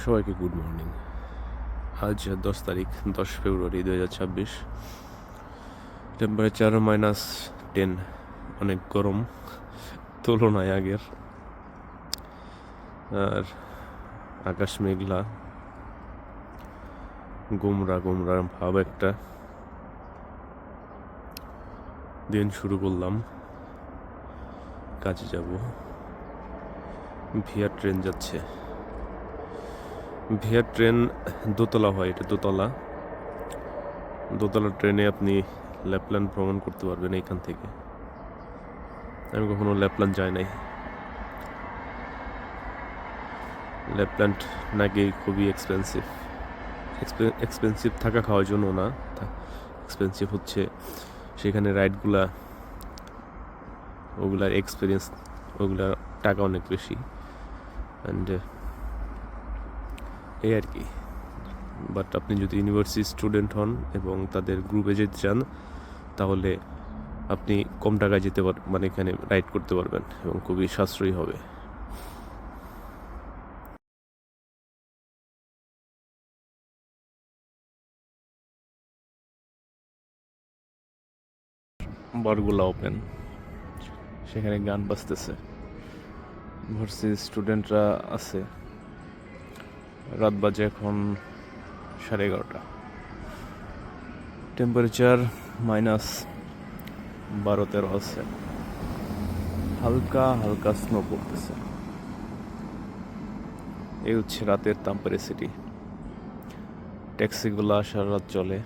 সবাইকে good morning. আজ 10 তারিখ, 10 ফেব্রুয়ারি 2026। টেম্পারেচার -10, অনেক গরম তুলনায় আগের। আর আকাশ মেঘলা, গোমরা গোমরা ভাব একটা। দিন শুরু করলাম, কাজে যাব। ভিআর ট্রেন যাচ্ছে। ভিআর ট্রেন দোতলা হয়, এটা দোতলা ট্রেনে আপনি ল্যাপল্যান্ড ভ্রমণ করতে পারবেন এইখান থেকে। আমি কখনো ল্যাপল্যান্ড যাই নাই। ল্যাপল্যান্ড নাকি খুবই এক্সপেন্সিভ থাকা খাওয়ার জন্য না, এক্সপেন্সিভ হচ্ছে সেখানে রাইডগুলা, ওগুলার এক্সপিরিয়েন্স, ওগুলার টাকা অনেক বেশি। অ্যান্ড এই আর কি। বাট আপনি যদি ইউনিভার্সিটি স্টুডেন্ট হন এবং তাদের গ্রুপে যেতে চান, তাহলে আপনি কম টাকায় যেতে পারবেন, মানে এখানে রাইড করতে পারবেন এবং খুবই সাশ্রয়ী হবে। বারগুলা ওপেন, সেখানে গান বাজতেছে, ভার্সিটি স্টুডেন্টরা আছে। রাত বাজে এখন 11:30। টেম্পারেচার -12-13 আছে। হালকা হালকা স্নো পড়তেছে। এই হচ্ছে রাতের তাম্পারে সিটি। ট্যাক্সিগুলো সারা রাত চলে।